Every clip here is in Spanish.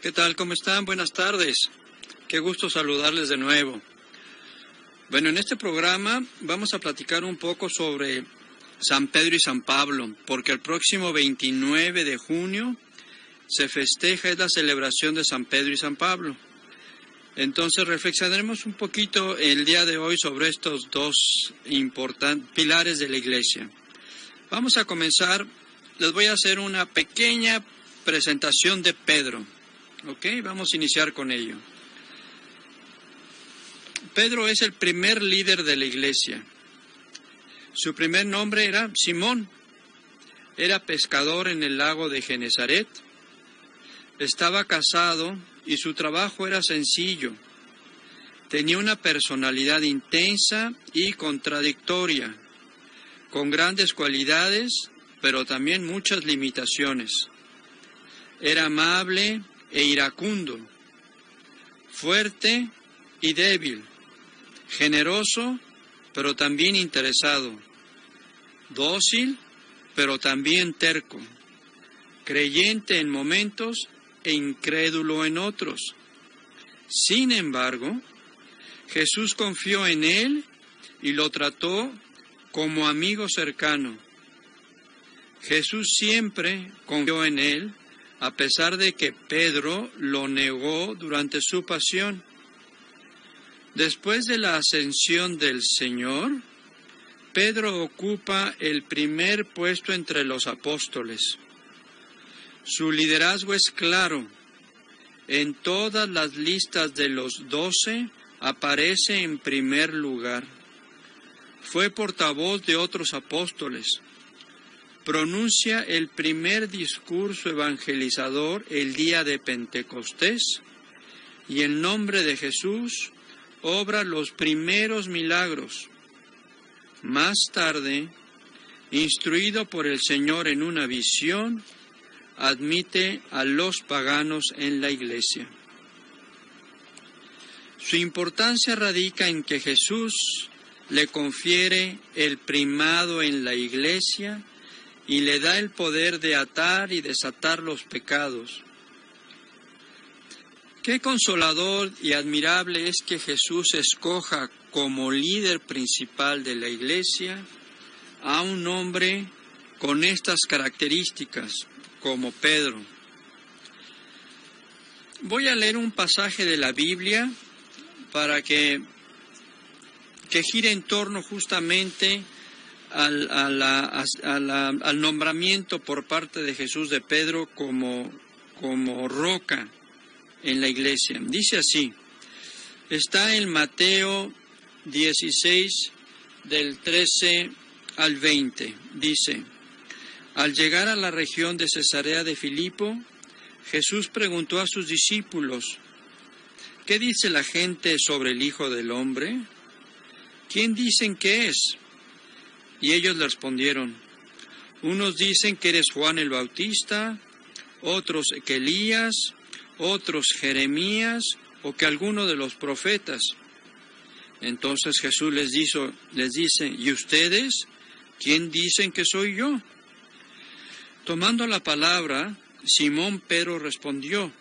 ¿Qué tal? ¿Cómo están? Buenas tardes. Qué gusto saludarles de nuevo. Bueno, en este programa vamos a platicar un poco sobre San Pedro y San Pablo, porque el próximo 29 de junio se festeja, es la celebración de San Pedro y San Pablo. Entonces reflexionaremos un poquito el día de hoy sobre estos dos importantes pilares de la Iglesia. Vamos a comenzar, les voy a hacer una pequeña presentación de Pedro. ¿Ok? Vamos a iniciar con ello. Pedro es el primer líder de la Iglesia. Su primer nombre era Simón. Era pescador en el lago de Genesaret. Estaba casado y su trabajo era sencillo. Tenía una personalidad intensa y contradictoria, con grandes cualidades, pero también muchas limitaciones. Era amable e iracundo, fuerte y débil, generoso, pero también interesado, dócil, pero también terco, creyente en momentos e incrédulo en otros. Sin embargo, Jesús confió en él y lo trató como amigo cercano. Jesús siempre confió en él, a pesar de que Pedro lo negó durante su pasión. Después de la ascensión del Señor, Pedro ocupa el primer puesto entre los apóstoles. Su liderazgo es claro. En todas las listas de los 12 aparece en primer lugar. Fue portavoz de otros apóstoles. Pronuncia el primer discurso evangelizador el día de Pentecostés y en nombre de Jesús obra los primeros milagros. Más tarde, instruido por el Señor en una visión, admite a los paganos en la Iglesia. Su importancia radica en que Jesús le confiere el primado en la Iglesia y le da el poder de atar y desatar los pecados. Qué consolador y admirable es que Jesús escoja como líder principal de la Iglesia a un hombre con estas características, como Pedro. Voy a leer un pasaje de la Biblia para que gire en torno justamente al nombramiento por parte de Jesús de Pedro como roca en la Iglesia. Dice así, está en Mateo 16, del 13 al 20, dice: Al llegar a la región de Cesarea de Filipo, Jesús preguntó a sus discípulos, ¿qué dice la gente sobre el Hijo del Hombre? ¿Quién dicen que es? Y ellos le respondieron, unos dicen que eres Juan el Bautista, otros que Elías, otros Jeremías, o que alguno de los profetas. Entonces Jesús les dice, ¿y ustedes? ¿Quién dicen que soy yo? Tomando la palabra, Simón Pedro respondió,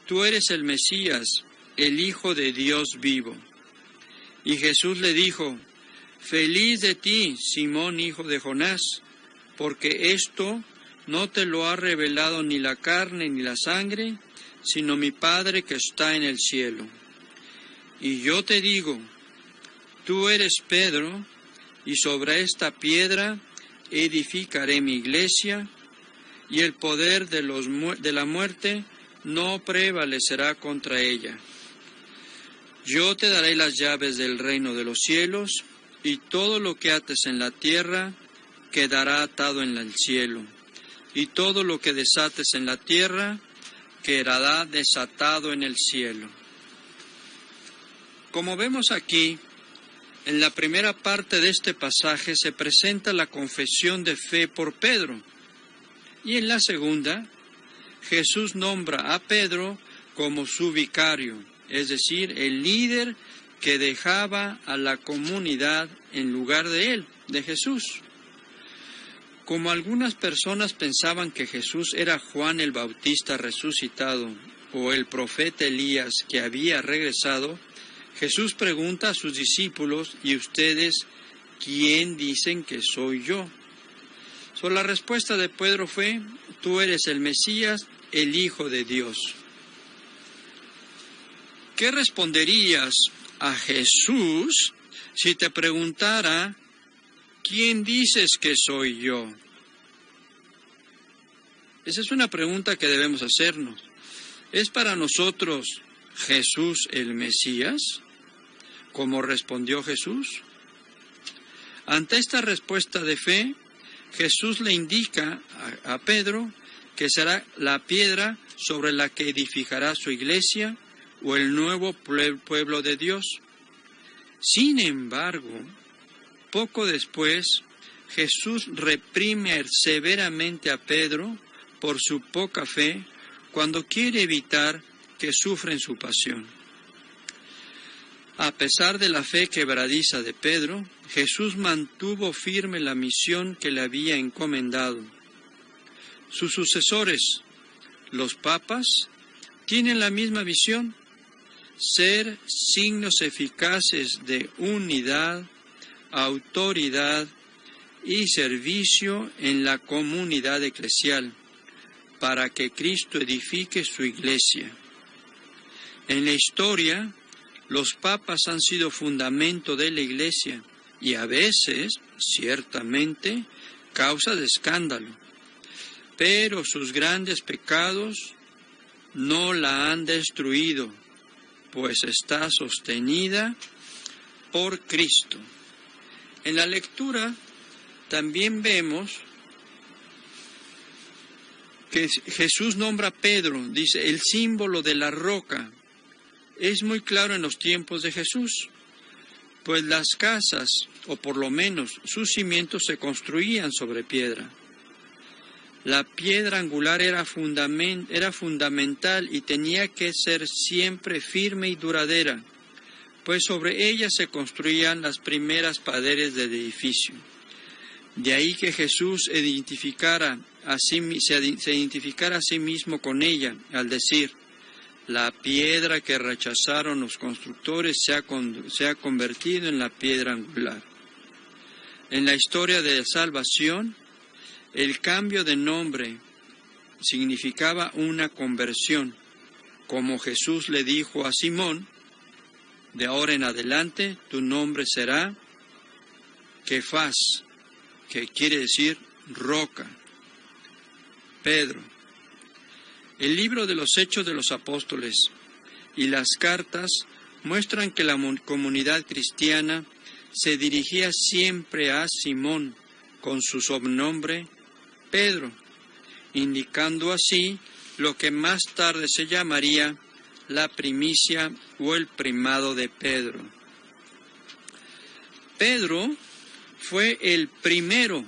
tú eres el Mesías, el Hijo de Dios vivo. Y Jesús le dijo, feliz de ti, Simón, hijo de Jonás, porque esto no te lo ha revelado ni la carne ni la sangre, sino mi Padre que está en el cielo. Y yo te digo, tú eres Pedro, y sobre esta piedra edificaré mi iglesia, y el poder de la muerte no prevalecerá contra ella. Yo te daré las llaves del reino de los cielos, y todo lo que ates en la tierra quedará atado en el cielo, y todo lo que desates en la tierra quedará desatado en el cielo. Como vemos aquí, en la primera parte de este pasaje se presenta la confesión de fe por Pedro, y en la segunda, Jesús nombra a Pedro como su vicario, es decir, el líder que dejaba a la comunidad en lugar de él, de Jesús. Como algunas personas pensaban que Jesús era Juan el Bautista resucitado o el profeta Elías que había regresado, Jesús pregunta a sus discípulos: ¿y ustedes quién dicen que soy yo? La respuesta de Pedro fue: tú eres el Mesías, el Hijo de Dios. ¿Qué responderías a Jesús si te preguntara: ¿quién dices que soy yo? Esa es una pregunta que debemos hacernos. ¿Es para nosotros Jesús el Mesías, como respondió Jesús? Ante esta respuesta de fe, Jesús le indica a Pedro que será la piedra sobre la que edificará su iglesia o el nuevo pueblo de Dios. Sin embargo, poco después, Jesús reprime severamente a Pedro por su poca fe cuando quiere evitar que sufra en su pasión. A pesar de la fe quebradiza de Pedro, Jesús mantuvo firme la misión que le había encomendado. Sus sucesores, los papas, tienen la misma visión: ser signos eficaces de unidad, autoridad y servicio en la comunidad eclesial, para que Cristo edifique su iglesia. En la historia, los papas han sido fundamento de la iglesia y a veces, ciertamente, causa de escándalo. Pero sus grandes pecados no la han destruido, pues está sostenida por Cristo. En la lectura también vemos que Jesús nombra a Pedro, dice, el símbolo de la roca. Es muy claro en los tiempos de Jesús, pues las casas, o por lo menos sus cimientos, se construían sobre piedra. La piedra angular era fundamental y tenía que ser siempre firme y duradera, pues sobre ella se construían las primeras paredes del edificio. De ahí que Jesús se identificara a sí mismo con ella, al decir: la piedra que rechazaron los constructores se ha convertido en la piedra angular. En la historia de salvación, el cambio de nombre significaba una conversión, como Jesús le dijo a Simón: de ahora en adelante tu nombre será Kefas, que quiere decir roca. Pedro. El libro de los Hechos de los Apóstoles y las cartas muestran que la comunidad cristiana se dirigía siempre a Simón con su sobrenombre Pedro, indicando así lo que más tarde se llamaría la primicia o el primado de Pedro. Pedro fue el primero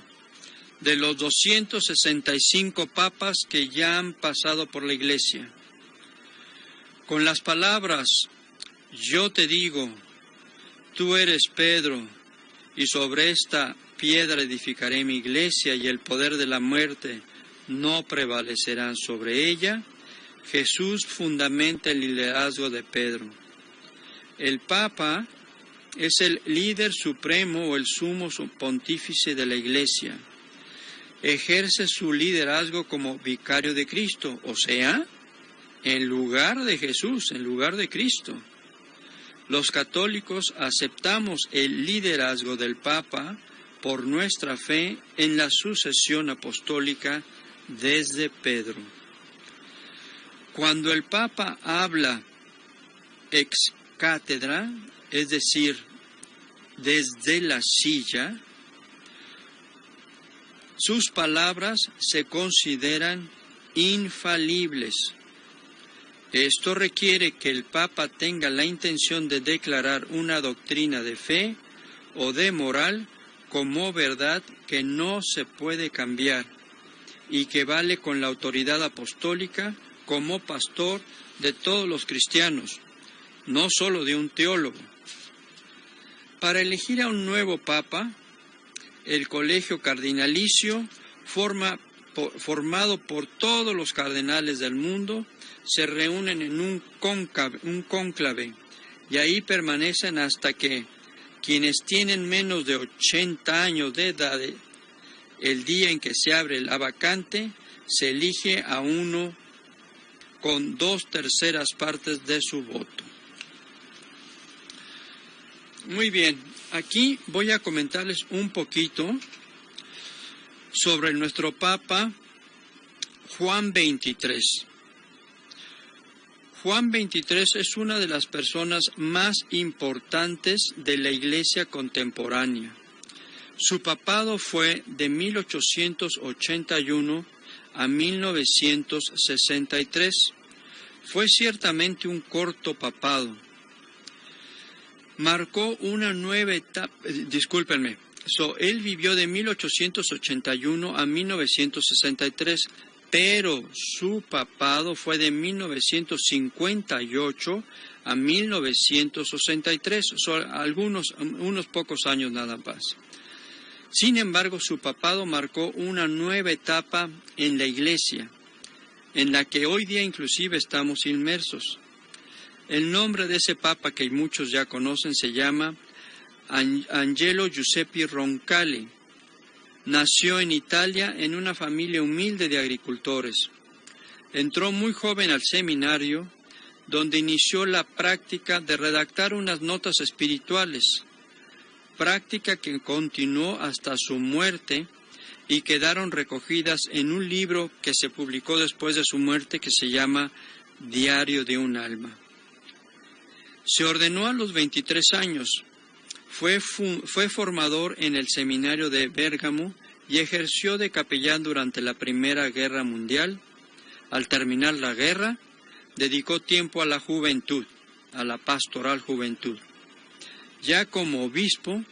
de los 265 papas que ya han pasado por la Iglesia. Con las palabras: yo te digo, tú eres Pedro, y sobre esta piedra edificaré mi iglesia, y el poder de la muerte no prevalecerán sobre ella, Jesús fundamenta el liderazgo de Pedro. El Papa es el líder supremo o el sumo pontífice de la Iglesia. Ejerce su liderazgo como vicario de Cristo, o sea, en lugar de Jesús, en lugar de Cristo. Los católicos aceptamos el liderazgo del Papa por nuestra fe en la sucesión apostólica desde Pedro. Cuando el Papa habla ex cátedra, es decir, desde la silla, sus palabras se consideran infalibles. Esto requiere que el Papa tenga la intención de declarar una doctrina de fe o de moral como verdad que no se puede cambiar y que vale con la autoridad apostólica como pastor de todos los cristianos, no solo de un teólogo. Para elegir a un nuevo Papa, el colegio cardinalicio forma formado por todos los cardenales del mundo, se reúnen en un cónclave y ahí permanecen hasta que quienes tienen menos de 80 años de edad, el día en que se abre la vacante, se elige a uno con 2/3 partes de su voto. Muy bien, aquí voy a comentarles un poquito sobre nuestro Papa Juan XXIII. Juan XXIII es una de las personas más importantes de la Iglesia contemporánea. Su papado fue de 1881 a 1963. Fue ciertamente un corto papado. Marcó una nueva etapa, él vivió de 1881 a 1963, pero su papado fue de 1958 a 1963, unos pocos años nada más. Sin embargo, su papado marcó una nueva etapa en la Iglesia, en la que hoy día inclusive estamos inmersos. El nombre de ese papa que muchos ya conocen se llama Angelo Giuseppe Roncalli. Nació en Italia en una familia humilde de agricultores. Entró muy joven al seminario, donde inició la práctica de redactar unas notas espirituales, práctica que continuó hasta su muerte y quedaron recogidas en un libro que se publicó después de su muerte que se llama Diario de un alma. Se ordenó a los 23 años. Fue formador en el seminario de Bérgamo y ejerció de capellán durante la Primera Guerra Mundial. Al terminar la guerra, dedicó tiempo a la juventud, a la pastoral juventud. Ya como obispo,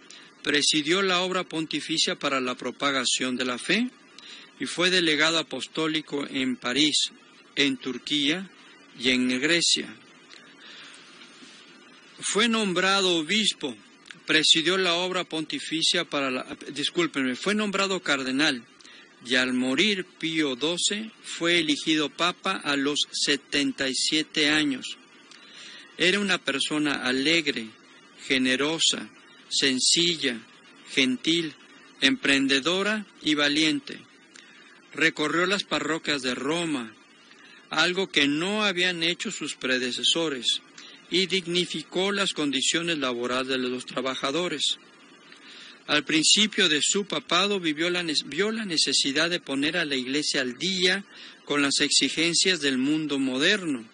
presidió la obra pontificia para la propagación de la fe y fue delegado apostólico en París, en Turquía y en Grecia. Fue nombrado obispo, presidió la obra pontificia fue nombrado cardenal y al morir Pío XII fue elegido papa a los 77 años. Era una persona alegre, generosa, sencilla, gentil, emprendedora y valiente. Recorrió las parroquias de Roma, algo que no habían hecho sus predecesores, y dignificó las condiciones laborales de los trabajadores. Al principio de su papado vio la necesidad de poner a la Iglesia al día con las exigencias del mundo moderno.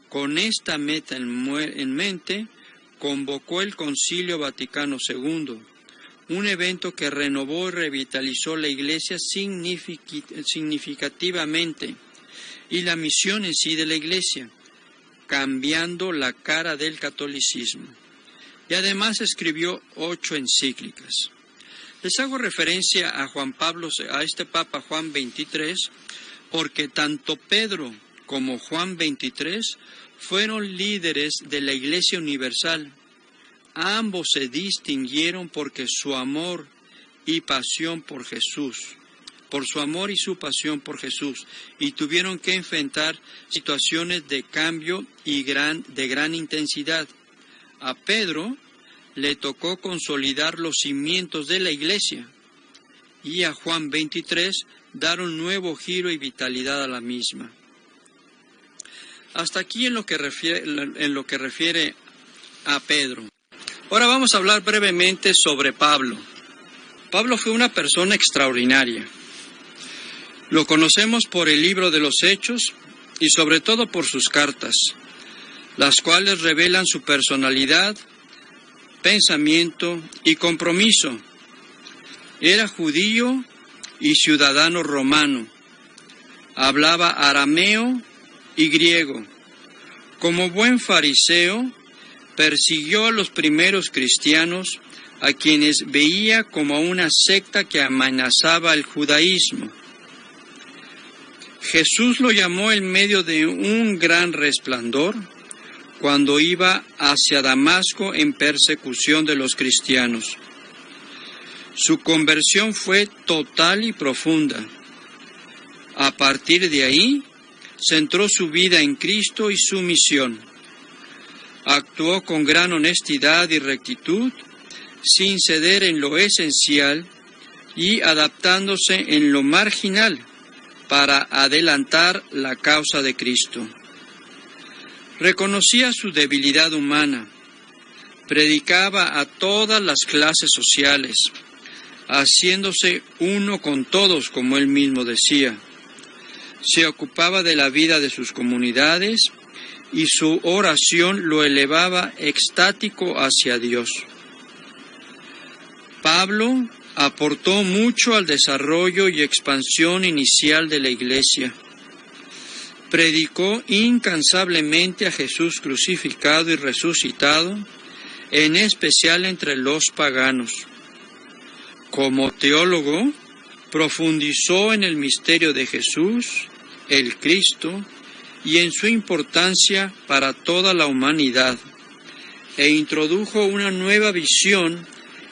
Con esta meta en mente, convocó el Concilio Vaticano II, un evento que renovó y revitalizó la Iglesia significativamente y la misión en sí de la Iglesia, cambiando la cara del catolicismo. Y además escribió 8 encíclicas. Les hago referencia a este Papa Juan XXIII, porque tanto Pedro como Juan XXIII fueron líderes de la Iglesia Universal. Ambos se distinguieron porque su amor y pasión por Jesús, por su amor y su pasión por Jesús, y tuvieron que enfrentar situaciones de cambio y de gran intensidad. A Pedro le tocó consolidar los cimientos de la Iglesia y a Juan XXIII dar un nuevo giro y vitalidad a la misma. Hasta aquí en lo que refiere a Pedro. Ahora vamos a hablar brevemente sobre Pablo. Pablo fue una persona extraordinaria. Lo conocemos por el libro de los Hechos y sobre todo por sus cartas, las cuales revelan su personalidad, pensamiento y compromiso. Era judío y ciudadano romano. Hablaba arameo y griego. Como buen fariseo, persiguió a los primeros cristianos, a quienes veía como una secta que amenazaba el judaísmo. Jesús lo llamó en medio de un gran resplandor cuando iba hacia Damasco en persecución de los cristianos. Su conversión fue total y profunda. A partir de ahí, centró su vida en Cristo y su misión. Actuó con gran honestidad y rectitud, sin ceder en lo esencial y adaptándose en lo marginal para adelantar la causa de Cristo. Reconocía su debilidad humana, predicaba a todas las clases sociales, haciéndose uno con todos, como él mismo decía. Se ocupaba de la vida de sus comunidades y su oración lo elevaba extático hacia Dios. Pablo aportó mucho al desarrollo y expansión inicial de la Iglesia. Predicó incansablemente a Jesús crucificado y resucitado, en especial entre los paganos. Como teólogo, profundizó en el misterio de Jesús, el Cristo, y en su importancia para toda la humanidad, e introdujo una nueva visión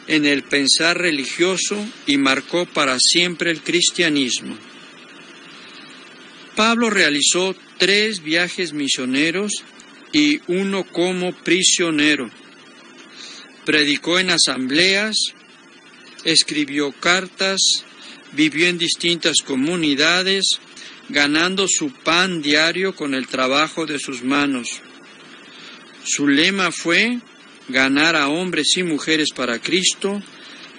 en el pensar religioso y marcó para siempre el cristianismo. Pablo realizó 3 viajes misioneros y 1 como prisionero. Predicó en asambleas, escribió cartas, vivió en distintas comunidades, ganando su pan diario con el trabajo de sus manos. Su lema fue ganar a hombres y mujeres para Cristo,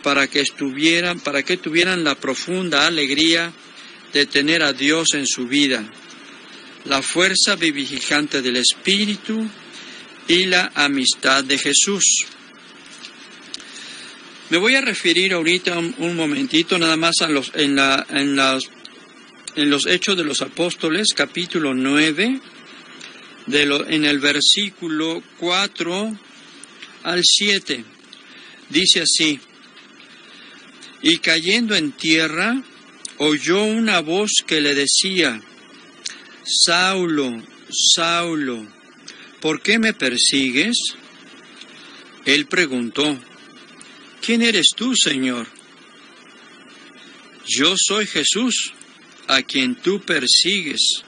para que tuvieran la profunda alegría de tener a Dios en su vida, la fuerza vivificante del Espíritu y la amistad de Jesús. Me voy a referir ahorita un momentito nada más en los Hechos de los Apóstoles, capítulo 9, en el versículo 4 al 7. Dice así: y cayendo en tierra, oyó una voz que le decía: Saulo, Saulo, ¿por qué me persigues? Él preguntó: ¿quién eres tú, Señor? Yo soy Jesús, a quien tú persigues,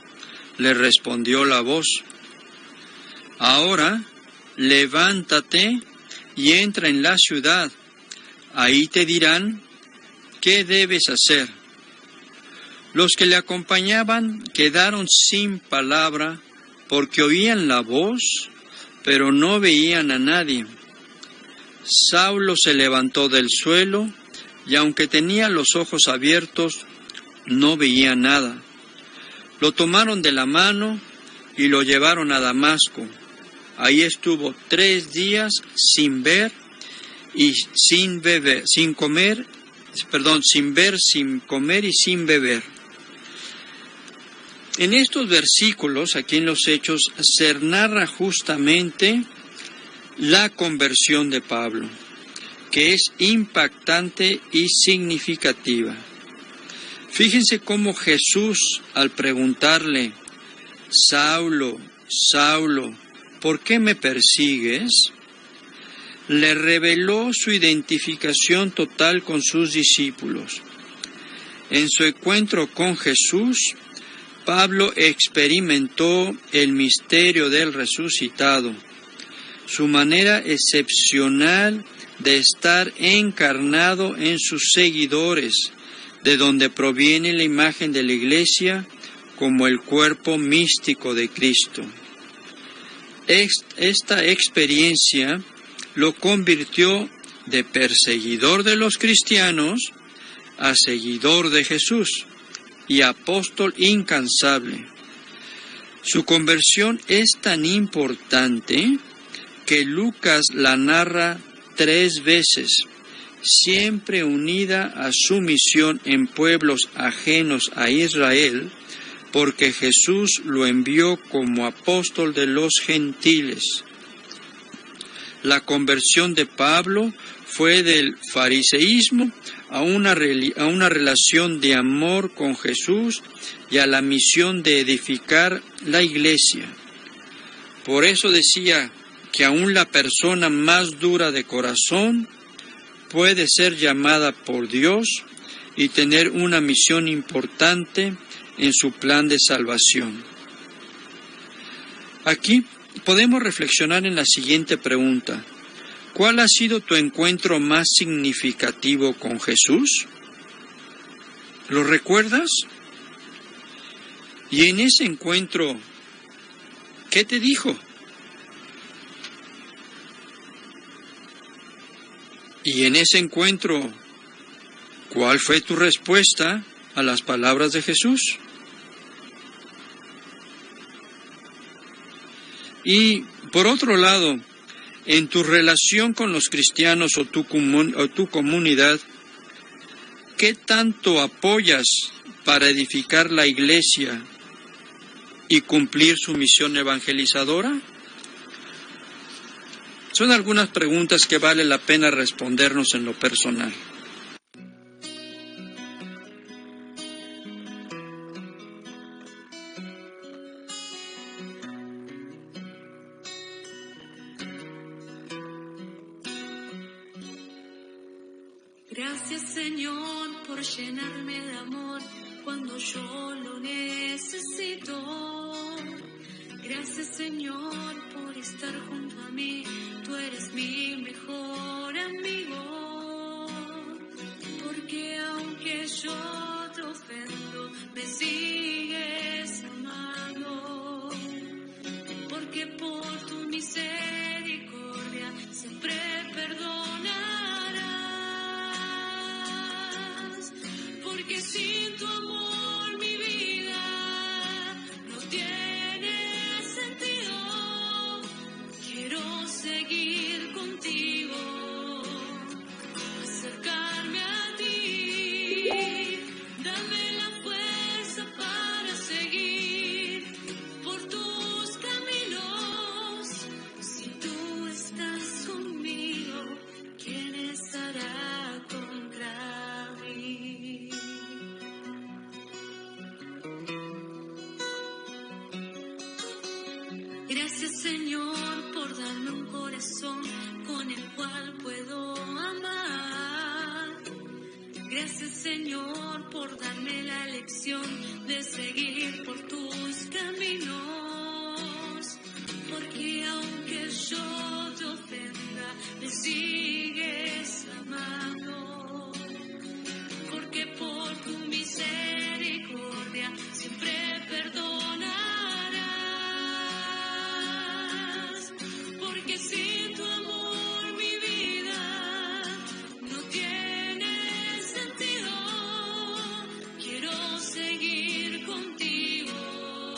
le respondió la voz. Ahora, levántate y entra en la ciudad, ahí te dirán qué debes hacer. Los que le acompañaban quedaron sin palabra, porque oían la voz, pero no veían a nadie. Saulo se levantó del suelo, y aunque tenía los ojos abiertos, no veía nada. Lo tomaron de la mano y lo llevaron a Damasco. Ahí estuvo 3 días sin ver y sin comer y sin beber. En estos versículos, aquí en los Hechos, se narra justamente la conversión de Pablo, que es impactante y significativa. Fíjense cómo Jesús, al preguntarle: Saulo, Saulo, ¿por qué me persigues?, le reveló su identificación total con sus discípulos. En su encuentro con Jesús, Pablo experimentó el misterio del resucitado, su manera excepcional de estar encarnado en sus seguidores, de donde proviene la imagen de la Iglesia como el cuerpo místico de Cristo. Esta experiencia lo convirtió de perseguidor de los cristianos a seguidor de Jesús y apóstol incansable. Su conversión es tan importante que Lucas la narra 3 veces, siempre unida a su misión en pueblos ajenos a Israel, porque Jesús lo envió como apóstol de los gentiles. La conversión de Pablo fue del fariseísmo a una relación de amor con Jesús y a la misión de edificar la Iglesia. Por eso decía que aún la persona más dura de corazón puede ser llamada por Dios y tener una misión importante en su plan de salvación. Aquí podemos reflexionar en la siguiente pregunta: ¿cuál ha sido tu encuentro más significativo con Jesús? ¿Lo recuerdas? Y en ese encuentro, ¿qué te dijo? Y en ese encuentro, ¿cuál fue tu respuesta a las palabras de Jesús? Y por otro lado, en tu relación con los cristianos o tu comunidad, ¿qué tanto apoyas para edificar la iglesia y cumplir su misión evangelizadora? Son algunas preguntas que vale la pena respondernos en lo personal. Gracias, Señor, por llenarme de amor cuando yo lo necesito. Gracias, Señor, por estar junto a mí. Tú eres mi mejor amigo. Porque aunque yo te ofendo, me sigues amando. Porque por tu misericordia siempre perdonarás. Porque sin tu amor mi vida no tiene sentido. Quiero seguir contigo, acercarme a ti. Dame la fuerza para seguir por tus caminos. Si tú estás conmigo, ¿quién estará contra mí? Gracias, Señor, por darme un corazón con el cual puedo amar. Gracias, Señor, por darme la lección de seguir por tus caminos. Porque aunque yo te ofenda, me sigues amando. Porque por tu misericordia siempre perdonarás. Porque sin tu amor mi vida no tiene sentido. Quiero seguir contigo,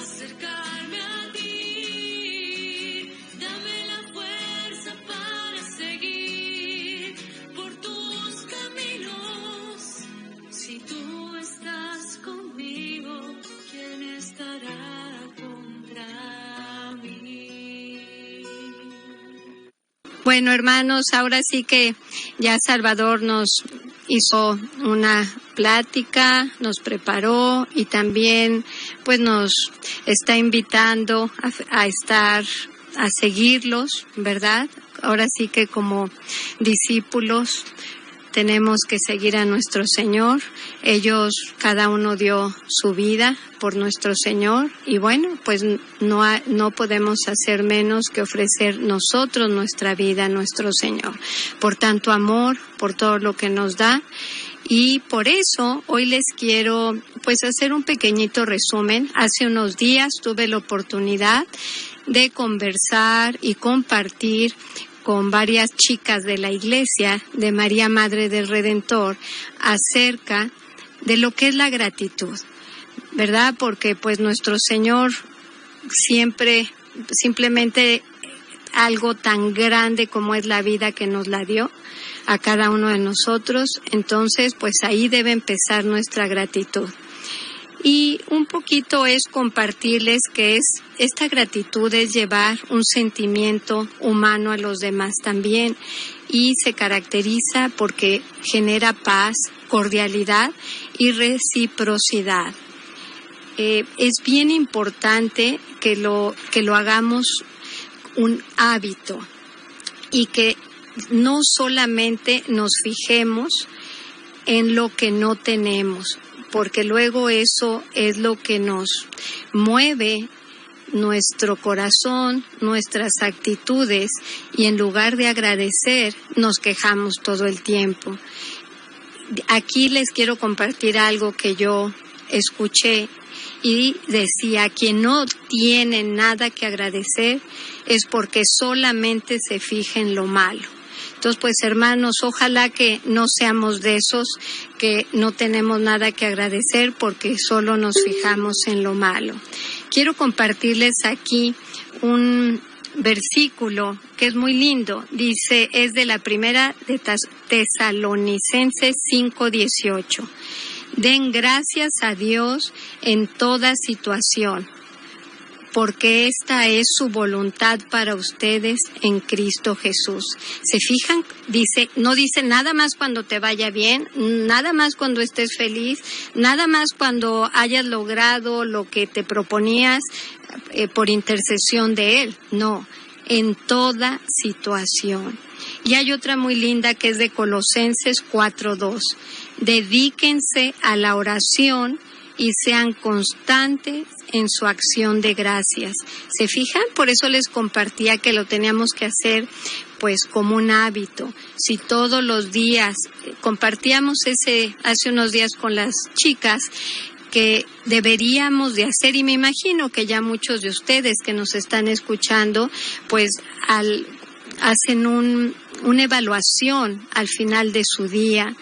acercarme a ti. Dame la fuerza para seguir por tus caminos. Si tú estás conmigo, ¿quién estará contra mí? Bueno, hermanos, ahora sí que ya Salvador nos hizo una plática, nos preparó y también pues nos está invitando a seguirlos, ¿verdad? Ahora sí que como discípulos tenemos que seguir a nuestro Señor. Ellos, cada uno dio su vida por nuestro Señor y bueno, pues no podemos hacer menos que ofrecer nosotros nuestra vida a nuestro Señor. Por tanto amor, por todo lo que nos da. Y por eso hoy les quiero pues hacer un pequeñito resumen. Hace unos días tuve la oportunidad de conversar y compartir con varias chicas de la iglesia de María Madre del Redentor acerca de lo que es la gratitud, ¿verdad? Porque pues nuestro Señor simplemente algo tan grande como es la vida que nos la dio a cada uno de nosotros, entonces pues ahí debe empezar nuestra gratitud. Y un poquito es compartirles que esta gratitud es llevar un sentimiento humano a los demás también y se caracteriza porque genera paz, cordialidad y reciprocidad. Es bien importante que lo hagamos un hábito y que no solamente nos fijemos en lo que no tenemos, porque luego eso es lo que nos mueve nuestro corazón, nuestras actitudes, y en lugar de agradecer, nos quejamos todo el tiempo. Aquí les quiero compartir algo que yo escuché y decía: quien no tiene nada que agradecer es porque solamente se fija en lo malo. Entonces, pues hermanos, ojalá que no seamos de esos que no tenemos nada que agradecer porque solo nos fijamos en lo malo. Quiero compartirles aquí un versículo que es muy lindo. Dice, es de la primera de Tesalonicenses 5:18. Den gracias a Dios en toda situación, porque esta es su voluntad para ustedes en Cristo Jesús. ¿Se fijan? Dice, no dice nada más cuando te vaya bien, nada más cuando estés feliz, nada más cuando hayas logrado lo que te proponías por intercesión de Él. No, en toda situación. Y hay otra muy linda que es de Colosenses 4:2. Dedíquense a la oración y sean constantes en su acción de gracias. ¿Se fijan? Por eso les compartía que lo teníamos que hacer pues como un hábito. Si todos los días, compartíamos hace unos días con las chicas, que deberíamos de hacer, y me imagino que ya muchos de ustedes que nos están escuchando, pues hacen una evaluación al final de su día,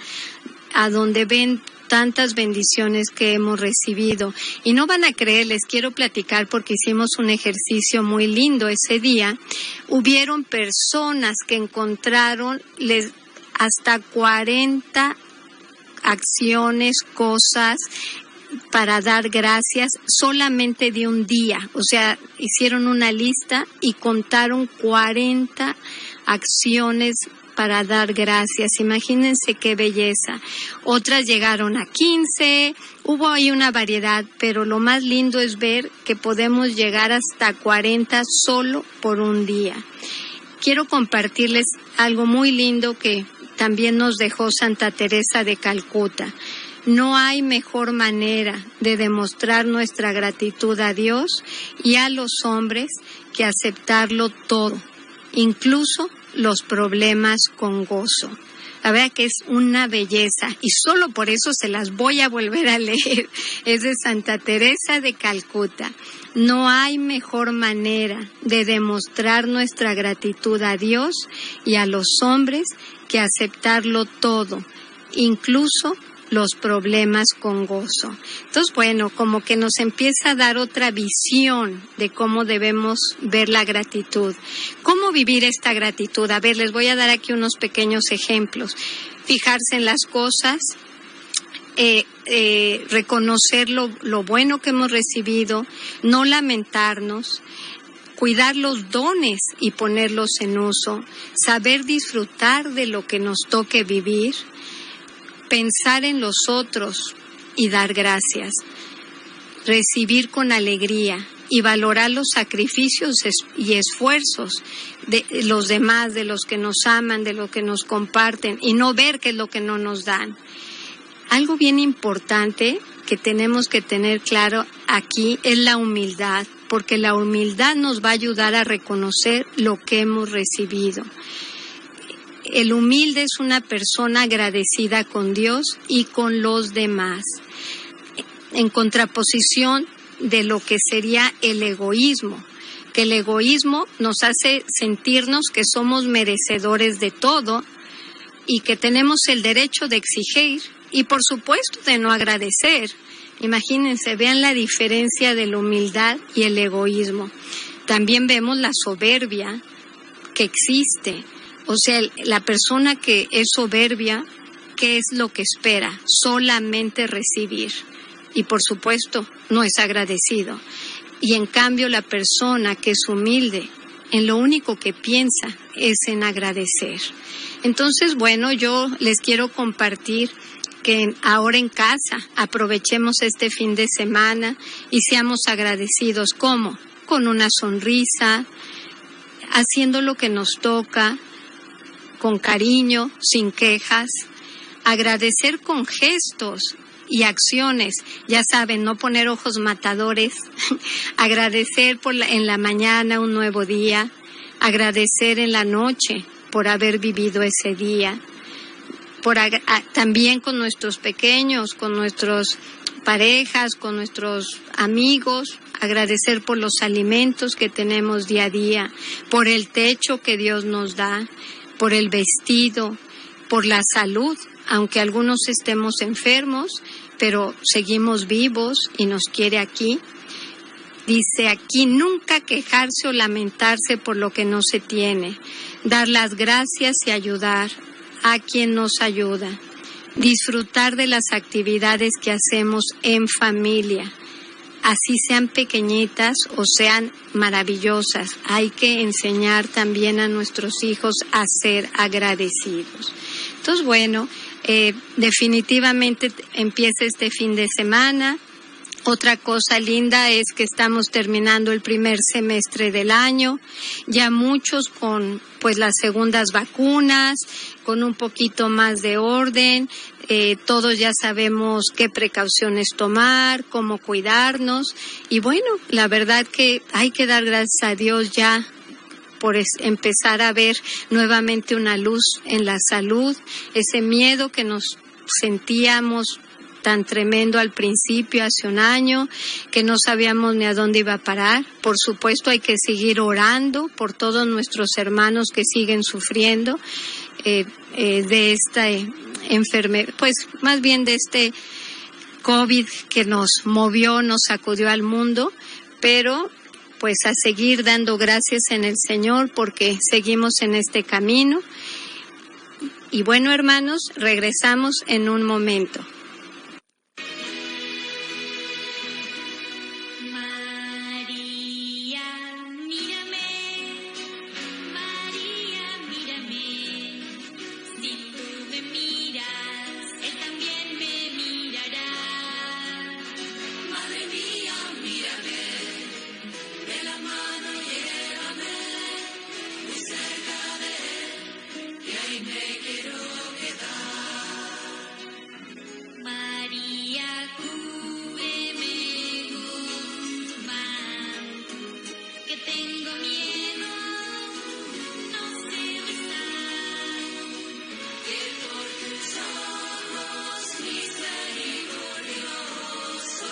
a donde ven tantas bendiciones que hemos recibido. Y no van a creer, les quiero platicar porque hicimos un ejercicio muy lindo ese día. Hubieron personas que encontraron hasta 40 acciones, cosas para dar gracias solamente de un día. O sea, hicieron una lista y contaron 40 acciones para dar gracias. Imagínense qué belleza. Otras llegaron a 15, hubo ahí una variedad, pero lo más lindo es ver que podemos llegar hasta 40 solo por un día. Quiero compartirles algo muy lindo que también nos dejó Santa Teresa de Calcuta. No hay mejor manera de demostrar nuestra gratitud a Dios y a los hombres que aceptarlo todo, incluso los problemas, con gozo. La verdad que es una belleza y solo por eso se las voy a volver a leer. Es de Santa Teresa de Calcuta. No hay mejor manera de demostrar nuestra gratitud a Dios y a los hombres que aceptarlo todo, incluso los problemas, con gozo. Entonces, bueno, como que nos empieza a dar otra visión de cómo debemos ver la gratitud. ¿Cómo vivir esta gratitud? A ver, les voy a dar aquí unos pequeños ejemplos. Fijarse en las cosas, reconocer lo bueno que hemos recibido, no lamentarnos, cuidar los dones y ponerlos en uso, saber disfrutar de lo que nos toque vivir, pensar en los otros y dar gracias, recibir con alegría y valorar los sacrificios y esfuerzos de los demás, de los que nos aman, de los que nos comparten, y no ver qué es lo que no nos dan. Algo bien importante que tenemos que tener claro aquí es la humildad, porque la humildad nos va a ayudar a reconocer lo que hemos recibido. El humilde es una persona agradecida con Dios y con los demás, en contraposición de lo que sería el egoísmo, que el egoísmo nos hace sentirnos que somos merecedores de todo y que tenemos el derecho de exigir y por supuesto de no agradecer. Imagínense, vean la diferencia de la humildad y el egoísmo. También vemos la soberbia que existe. O sea, la persona que es soberbia, ¿qué es lo que espera? Solamente recibir. Y por supuesto, no es agradecido. Y en cambio, la persona que es humilde, en lo único que piensa es en agradecer. Entonces, bueno, yo les quiero compartir que ahora en casa aprovechemos este fin de semana y seamos agradecidos. ¿Cómo? Con una sonrisa, haciendo lo que nos toca, con cariño, sin quejas, agradecer con gestos, y acciones. Ya saben, no poner ojos matadores, agradecer en la mañana un nuevo día, agradecer en la noche por haber vivido ese día, también con nuestros pequeños, con nuestras parejas, con nuestros amigos, agradecer por los alimentos que tenemos día a día, por el techo que Dios nos da, por el vestido, por la salud, aunque algunos estemos enfermos, pero seguimos vivos y nos quiere aquí. Dice aquí, nunca quejarse o lamentarse por lo que no se tiene, dar las gracias y ayudar a quien nos ayuda, disfrutar de las actividades que hacemos en familia, así sean pequeñitas o sean maravillosas. Hay que enseñar también a nuestros hijos a ser agradecidos. Entonces, bueno, definitivamente empieza este fin de semana. Otra cosa linda es que estamos terminando el primer semestre del año, ya muchos con pues las segundas vacunas, con un poquito más de orden, todos ya sabemos qué precauciones tomar, cómo cuidarnos y bueno, la verdad que hay que dar gracias a Dios ya por empezar a ver nuevamente una luz en la salud, ese miedo que nos sentíamos tan tremendo al principio, hace un año, que no sabíamos ni a dónde iba a parar. Por supuesto, hay que seguir orando por todos nuestros hermanos que siguen sufriendo de esta enfermedad, pues más bien de este COVID que nos movió, nos sacudió al mundo, pero pues a seguir dando gracias en el Señor porque seguimos en este camino. Y bueno, hermanos, regresamos en un momento. María, mírame.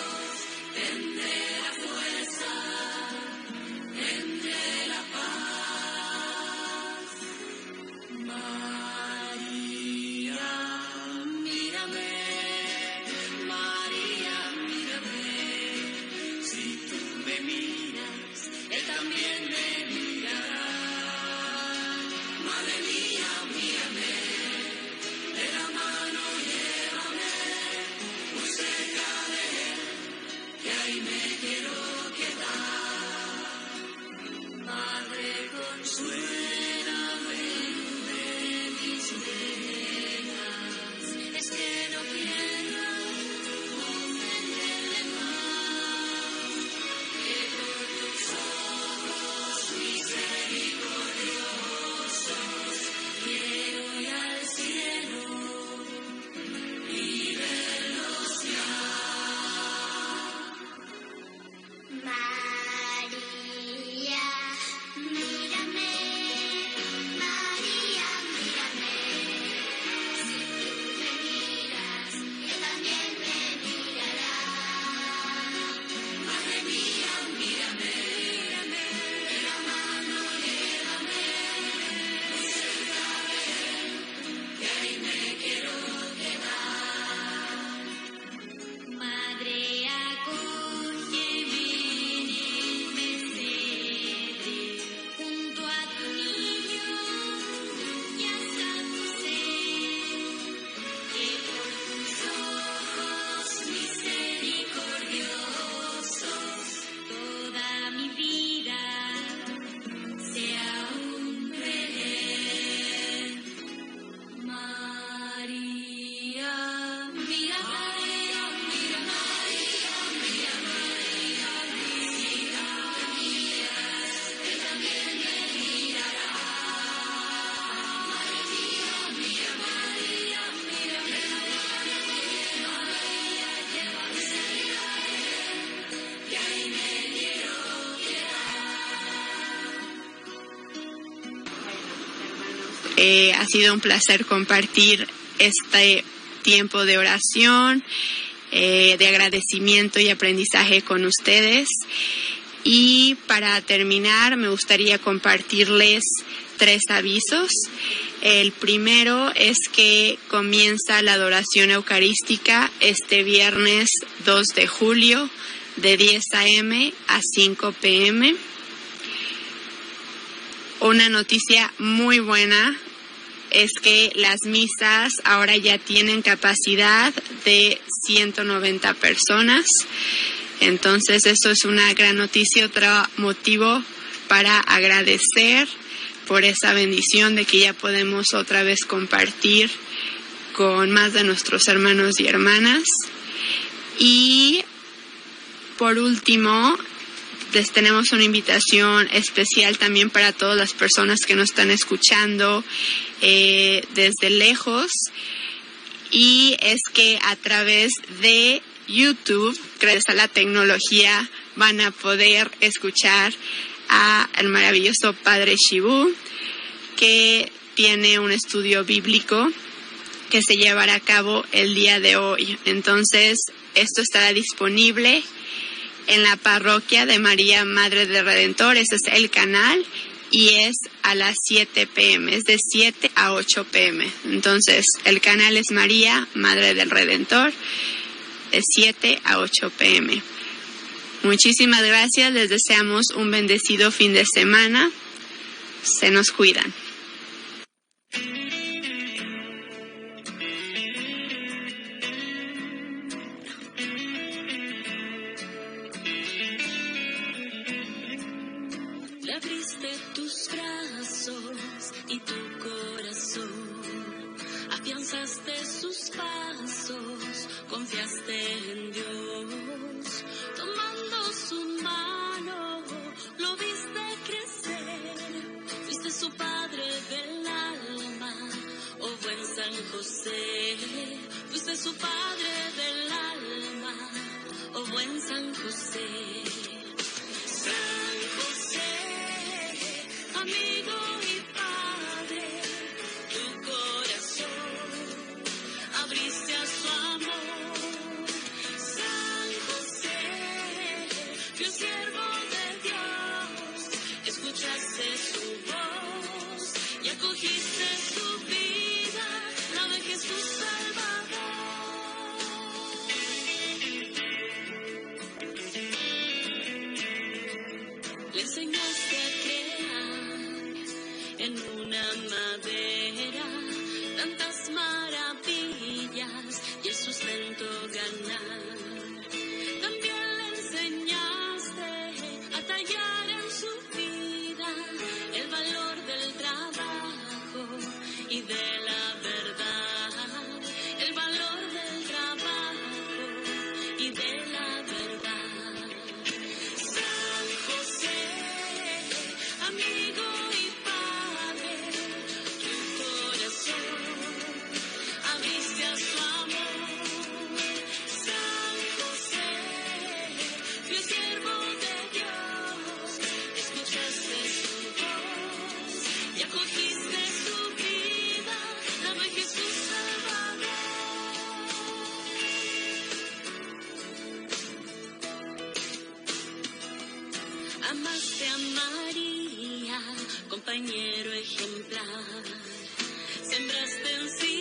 Ha sido un placer compartir este tiempo de oración, de agradecimiento y aprendizaje con ustedes. Y para terminar, me gustaría compartirles 3 avisos. El primero es que comienza la adoración eucarística este viernes 2 de julio de 10 a.m. a 5 p.m. Una noticia muy buena es que las misas ahora ya tienen capacidad de 190 personas. Entonces, eso es una gran noticia, otro motivo para agradecer por esa bendición de que ya podemos otra vez compartir con más de nuestros hermanos y hermanas. Y por último, les tenemos una invitación especial también para todas las personas que nos están escuchando desde lejos, y es que a través de YouTube, gracias a la tecnología, van a poder escuchar al maravilloso Padre Shibu, que tiene un estudio bíblico que se llevará a cabo el día de hoy. Entonces, esto estará disponible en la parroquia de María Madre del Redentor. Ese es el canal, y es a las 7 p.m., es de 7 a 8 p.m. Entonces, el canal es María Madre del Redentor, de 7 a 8 p.m. Muchísimas gracias, les deseamos un bendecido fin de semana. Se nos cuidan. Le abriste tus brazos y tu corazón, afianzaste sus pasos, confiaste en Dios, tomando su mano, lo viste crecer, fuiste su padre del alma, oh buen San José, fuiste su padre del alma, oh buen San José. San José, amigo y padre, tu corazón abriste a su amor. San José, fiel siervo de Dios, escuchaste su voz y acogiste su vida, la de Jesús Salvador. Le enseñaste a crear en una madera tantas maravillas y el sustento ganar. También le enseñaste a tallar en su vida el valor del trabajo y de la verdad, el valor del trabajo y de la verdad. San José, amigo y padre, tu corazón abriste a su amor. San José, fiel siervo de Dios, escuchaste su voz y acogiste su vida, la de Jesús Salvador. Amaste a María, compañero ejemplar, sembraste en sí